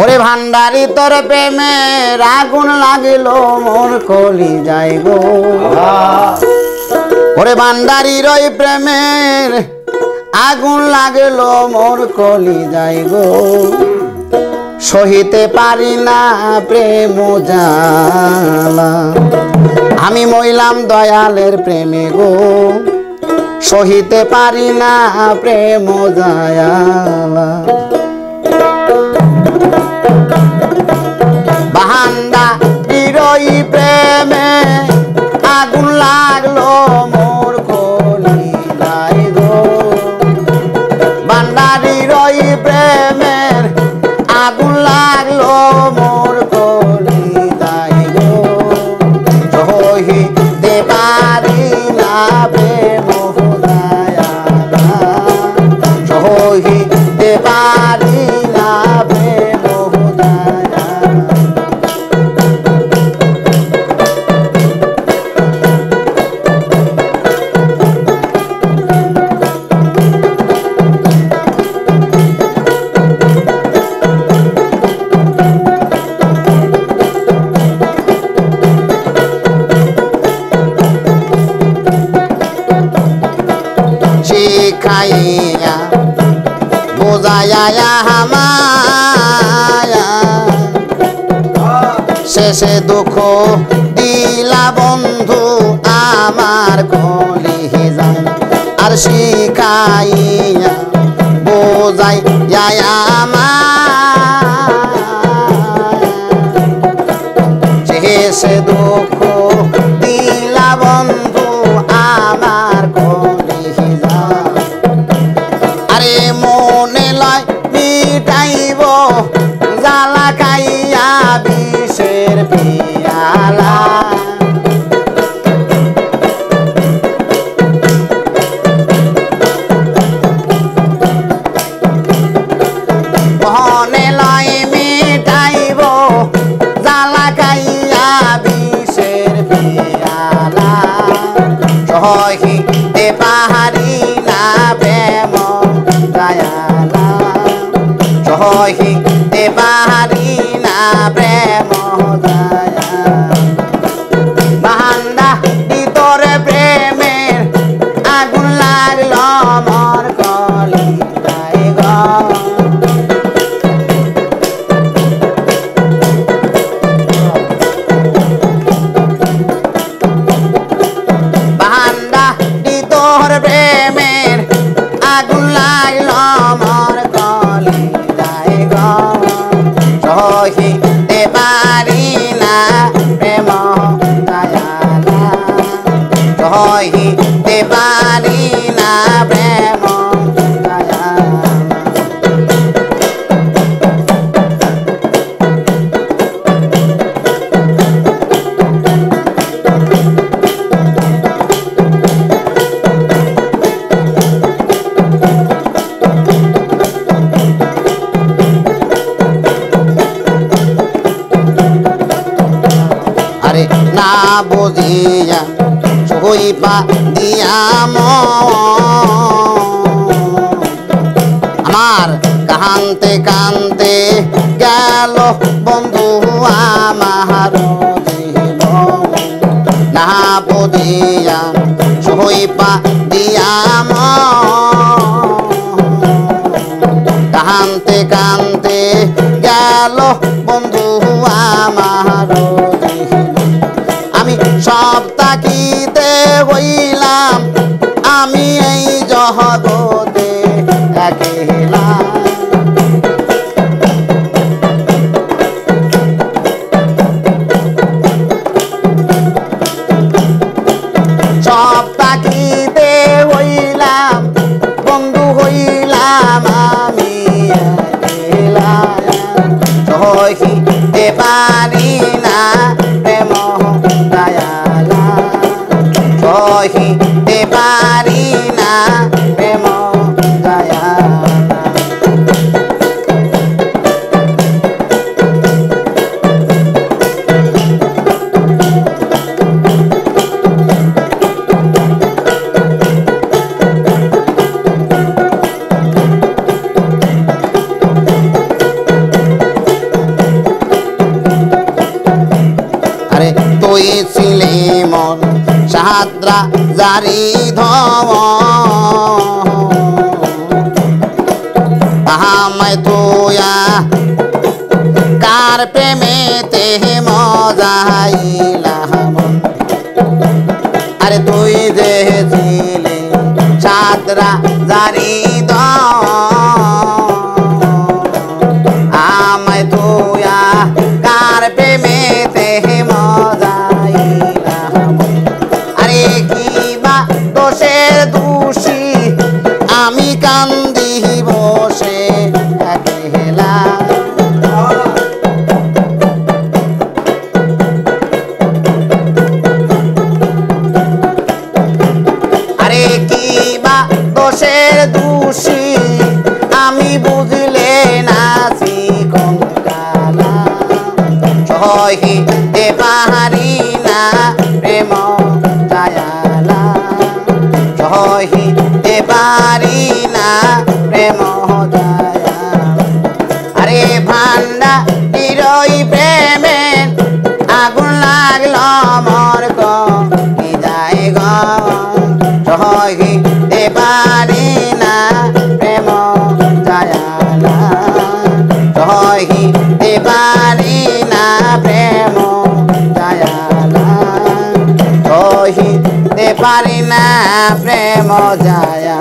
ওরে ভান্ডারি তোর প্রেমের আগুন লাগিল মোর কলি যায় গো ওরে ভান্ডারির ওই প্রেমের আগুন লাগিল মোর কলি যায় গো সহিতে পারি না প্রেম জ্বালা আমি মইলাম দয়ালের প্রেমে গো সহিতে পারি না প্রেম জ্বালা ভান্ডারির ওই প্রেমে আগুন লাগলো মোর কলি যায় গো ভান্ডারির ওই প্রেমের আগুন লাগলো মোর কলি যায় গো সহিতে পারি না প্রেম জ্বালা সহিতে পারি না প্রেম জ্বালা শিখাইয়া বোঝাইয়া হামায়া শেষে দুঃখ দিলা বন্ধু আমার কলি যায় আর শিখাইয়া বোঝাইয়া হামায়া শেষে দুঃখ দিলা বন্ধু আমার কলি যায় আরে মনে লয় মিটাইব জ্বালা খাইয়া বিষের পিয়ালা মনে লয় মিটাইব জ্বালা খাইয়া বিষের পিয়ালা সহিতে পাহাড়ি না প্রেম দয়ালা সহিতে পাহাড়ি না প্রেম দয়ালা ভান্ডারি তোর প্রেমের আগুন লাগলো মোর কলি যায় গো ভান্ডারি তোর প্রেমের আগুন লাগলো মোর কলি যায় গো সহিতে পারি না প্রেম দয়ালা সহিতে পারি না প্রেম দয়ালা আরে না বুঝিয়া সইপা দিয়া আমার কানতে কানতে গেল বন্ধু আমার জীবন না বুঝিয়া সইপা দিয়া কানতে কানতে গেল বন্ধু আমার আমি সব তাকিতে হইলাম আমি এই জগতে একলা সব তাকিতে হইলাম বন্ধু হইলাম আমি একলা সহিতে পারি না প্রেম দয়ালা সহিতে পারি না প্রেম দয়ালা চাঁদরা জারি ধম আমায় তোয়া কার প্রেমেতে মজাইলাম আরে তুই যে ছিলে চাঁদরা জারি ধম আমায় তোয়া কার প্রেমেতে মজাইলাম আরে কি বা দোষের দোষী আমি কান্দি বসে একলা আরে কি বা দোষের দোষী আমি বুঝলে নাচি কোন কালা সহিতে পাহাড়ি না প্রেম জায়ালা সহিতে পারি না প্রেম জায়ালা আরে ভান্ডা নিরই প্রেমে আগুন লাগলো মর কি যায় গ সহিতে পারি না প্রেম জায়ালা সহিতে পারি না প্রেম জায়ালা সহিতে পারি না প্রেম জায়ালা